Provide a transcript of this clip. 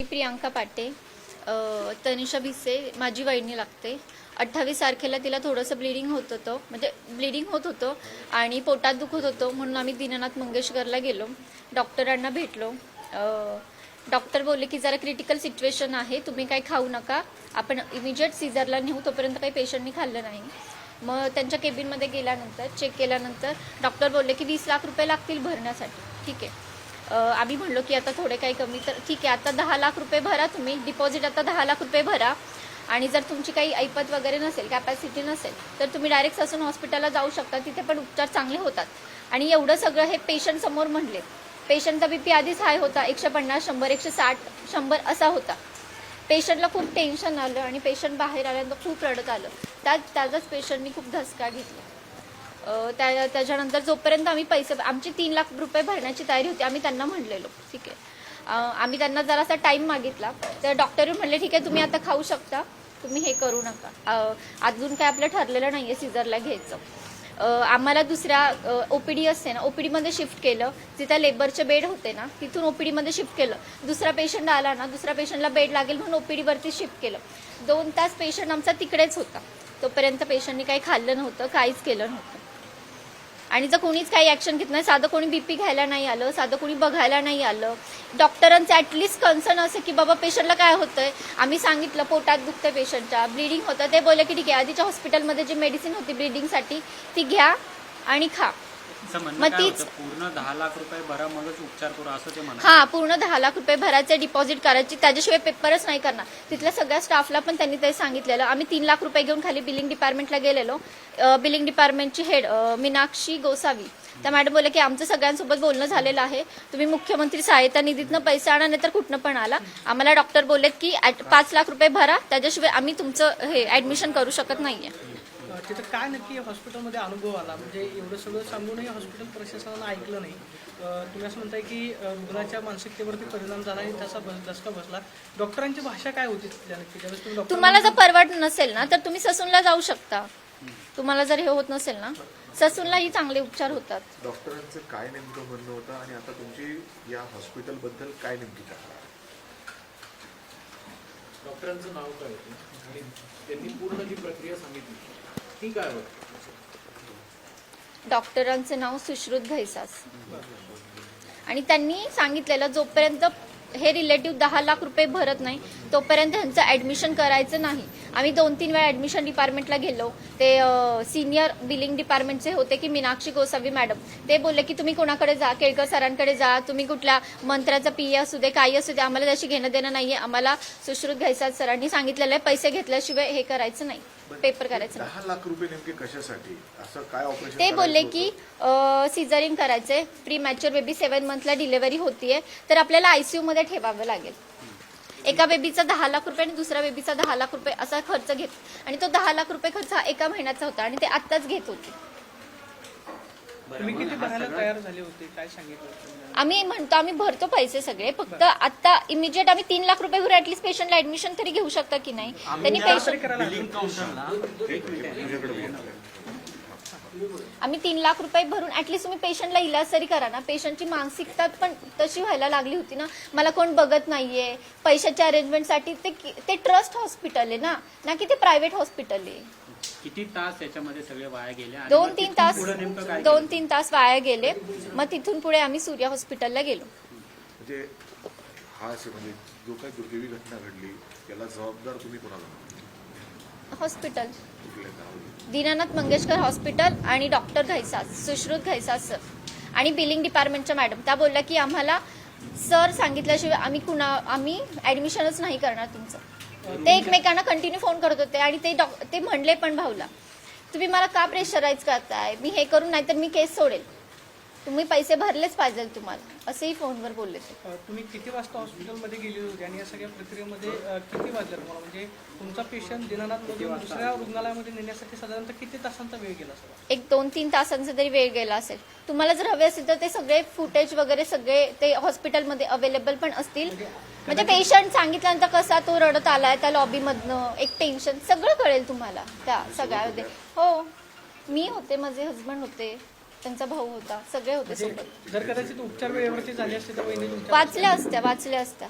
प्रियांका पाटे, तनिषा भिसे माझी वहिनी लागते. 28 तारखेला तिला थोडंसं ब्लिडिंग होत होतं आणि पोटात दुखत होतं म्हणून आम्ही दीनानाथ मंगेशकरला गेलो. डॉक्टरांना भेटलो. डॉक्टर बोलले की जरा क्रिटिकल सिच्युएशन आहे, तुम्ही काही खाऊ नका, आपण इमिजिएट सीझरला नेऊ. तोपर्यंत काही पेशंटनी खाल्लं नाही. मग त्यांच्या केबिनमध्ये गेल्यानंतर चेक केल्यानंतर डॉक्टर बोलले की 20 लाख रुपये लागतील भरण्यासाठी. ठीक आहे. आम्ही म्हणलो की आता थोडे काही कमी, तर ठीक आहे आता 10 लाख रुपये भरा तुम्ही डिपॉझिट, आता 10 लाख रुपये भरा आणि जर तुमची काही ऐपत वगैरे नसेल, कॅपॅसिटी नसेल तर तुम्ही डायरेक्ट ससून हॉस्पिटलला जाऊ शकता, तिथे पण उपचार चांगले होतात. आणि एवढं सगळं हे पेशंट समोर म्हणले. पेशंटचा बीपी आधीच हाय होता, 150, 100, 160, 100 असा होता. पेशंटला खूप टेन्शन आलं आणि पेशंट बाहेर आल्यानंतर खूप रडत आलं. त्याचाच पेशंटनी खूप धसका घेतला. त्याच्यानंतर जोपर्यंत आम्ही पैसे, आमची 3 लाख रुपये भरण्याची तयारी होती, आम्ही त्यांना म्हणलेलो ठीक आहे. आम्ही त्यांना जरासा टाईम मागितला तर डॉक्टर म्हणले ठीक आहे तुम्ही आता खाऊ शकता, तुम्ही हे करू नका, अजून काय आपलं ठरलेलं नाही आहे सीझरला घ्यायचं. आम्हाला दुसऱ्या ओपीडी असते ना, ओपीडीमध्ये शिफ्ट केलं. जिथे लेबरचे बेड होते ना तिथून ओपीडीमध्ये शिफ्ट केलं. दुसरा पेशंट आला ना, दुसऱ्या पेशंटला बेड लागेल म्हणून ओपीडीवरती शिफ्ट केलं. 2 तास पेशंट आमचा तिकडेच होता. तोपर्यंत पेशंटनी काही खाल्लं नव्हतं, काहीच केलं नव्हतं. आणि जर कोणीच काही ॲक्शन घेत नाही, साधं कोणी बीपी घ्यायला नाही आलं, साधं कोणी बघायला नाही आलं. डॉक्टरांचं ॲटलिस्ट कन्सर्न असं की बाबा पेशंटला काय होतंय. आम्ही सांगितलं पोटात दुखतं पेशंटच्या, ब्लिडिंग होतं, ते बोलले की ठीक आहे आधीच्या हॉस्पिटलमध्ये जी मेडिसिन होती ब्लिडिंगसाठी ती घ्या आणि खा. मग तीच पूर्ण 10 लाख रुपये भरा मगच उपचार करू असं ते म्हणतात. हां, पूर्ण 10 लाख रुपये भरायचे, डिपॉझिट करायची, त्याच्याशिवाय पेपरच नाही करणार. तिथल्या सगळ्या स्टाफला पण त्यांनी ते सांगितलेलं. आम्ही 3 लाख रुपये घेऊन खाली बिलिंग डिपार्टमेंटला गेलेलो. बिलिंग डिपार्टमेंटची हेड मीनाक्षी गोसावी त्या मॅडम बोलले की आमचं सगळ्यांसोबत बोलणं झालेलं आहे, तुम्ही मुख्यमंत्री सहायता निधीतनं पैसे आणा नाही तर कुठनं पण आला. आम्हाला डॉक्टर बोललेत की 5 लाख रुपये भरा, त्याच्याशिवाय आम्ही तुमचं हे ॲडमिशन करू शकत नाहीये. तिथं काय नक्की हॉस्पिटलमध्ये अनुभव आला, म्हणजे एवढं सगळं सांगूनही हॉस्पिटल प्रशासनानं ऐकलं नाही. तुम्ही असं म्हणताय की रुग्णाच्या मानसिकतेवरती परिणाम झाला आणि त्याचा धसका बसला. डॉक्टरांची भाषा काय होती तिथल्या नक्की ज्यावेळेस तुम्हाला जर परवड नसेल ना तर तुम्ही ससूनला जाऊ शकता. तुम्हाला जर हे होत नसेल ना, ससूनलाही चांगले उपचार होतात. डॉक्टरांचं काय नेमकं म्हणणं होतं आणि आता तुमची या हॉस्पिटलबद्दल काय नेमकी तक्रार? डॉक्टरांचं नाव काय होतं आणि त्यांनी पूर्ण जी प्रक्रिया सांगितली ती काय होती? डॉक्टरांचं नाव सुश्रुत घैसास आणि त्यांनी सांगितलेलं जोपर्यंत हे रिलेटिव्ह 10 लाख रुपये भरत नाही तोपर्यंत ह्यांचं ॲडमिशन करायचं नाही. आम्ही 2-3 वेळा ॲडमिशन डिपार्टमेंटला गेलो. ते सिनियर बिलिंग डिपार्टमेंटचे होते की मीनाक्षी गोसावी मॅडम, ते बोलले की तुम्ही कोणाकडे जा, केळकर सरांकडे जा, तुम्ही कुठल्या मंत्र्याचा पीए असू दे काही असू दे, आम्हाला त्याशी घेणं देणं नाहीये. आम्हाला सुश्रुत घैसास सरांनी सांगितलेलं आहे पैसे घेतल्याशिवाय हे करायचं नाही, पेपर करायचं नाही. 10 लाख रुपये नेमके कशासाठी, असं काय ऑपरेशन? ते बोलले की सिझरिंग करायचंय, प्री मॅच्युअर बेबी 7 मंथला डिलिव्हरी होतीये तर आपल्याला आयसीयू मध्ये ठेवावं लागेल. एका बेबीचा 10 लाख रुपये आणि दुसऱ्या बेबीचा 10 लाख रुपये असा खर्च घेत आणि तो 10 लाख रुपये खर्च हा एका महिन्याचा होता आणि ते आत्ताच घेत होते. तुम्ही किती भरायला तयार झाले होते, काय सांगितलं? आम्ही म्हणतो आम्ही भरतो पैसे सगळे, फक्त आता इमिजिएट आम्ही 3 लाख रुपये भरून ऍटलीस्ट पेशंटला ऍडमिशन तरी घेऊ शकता की नाही. त्यांनी आम्ही 3 लाख रुपये भरून ऍटलीस्ट तुम्ही पेशंटला इलाज तरी करा ना. पेशंटची मानसिकता पण तशी व्हायला लागली होती ना, मला कोण बघत नाहीये, पैशाच्या अरेंजमेंटसाठी. ते ट्रस्ट हॉस्पिटल आहे ना की ते प्रायव्हेट हॉस्पिटल आहे. किती तास याच्यामध्ये सगळे वाया गेले? 2-3 तास वाया गेले. मग तिथून पुढे आम्ही सूर्या हॉस्पिटलला गेलो. म्हणजे हा म्हणजे जो काही दुर्दैवी घटना घडली त्याला जबाबदार तुम्ही कोणाला? हॉस्पिटल दीनानाथ मंगेशकर हॉस्पिटल आणि डॉक्टर घैसास, सुश्रुत घैसास सर आणि बिलिंग डिपार्टमेंटच्या मॅडम त्या बोलल्या की आम्हाला सर सांगितल्याशिवाय आम्ही ॲडमिशनच नाही करणार तुमचं. ते एकमेकांना कंटिन्यू फोन करत होते आणि ते म्हणले पण भाऊला तुम्ही मला का प्रेशराईज करताय, मी हे करून नाही तर मी केस सोडेल, तुम्ही पैसे भरलेच पाहिजे तुम्हाला, असेही फोनवर बोलले ते. तुम्ही किती वाजता हॉस्पिटलमध्ये गेले होते आणि या सगळ्या प्रक्रियेमध्ये किती वाजलं तुम्हाला, म्हणजे तुमचा पेशंट दीनानाथमधून दुसऱ्या रुग्णालयामध्ये नेण्यासाठी साधारणतः किती तासांचा वेळ गेला असेल? एक 2-3 तासांचा तरी वेळ गेला असेल. तुम्हाला जर हवे असेल तर ते सगळे फुटेज वगैरे सगळे ते हॉस्पिटलमध्ये अवेलेबल पण असतील. म्हणजे पेशंट सांगितल्यानंतर कसा तो रडत आलाय त्या लॉबीमधनं, एक टेन्शन सगळं कळेल तुम्हाला त्या सगळ्यामध्ये. हो, मी होते, माझे हजबंड होते, त्यांचा भाऊ होता, सगळे होते सोबत. जर कदाचित उपचार वेळेवरती झाले असते तर वाचल्या असत्या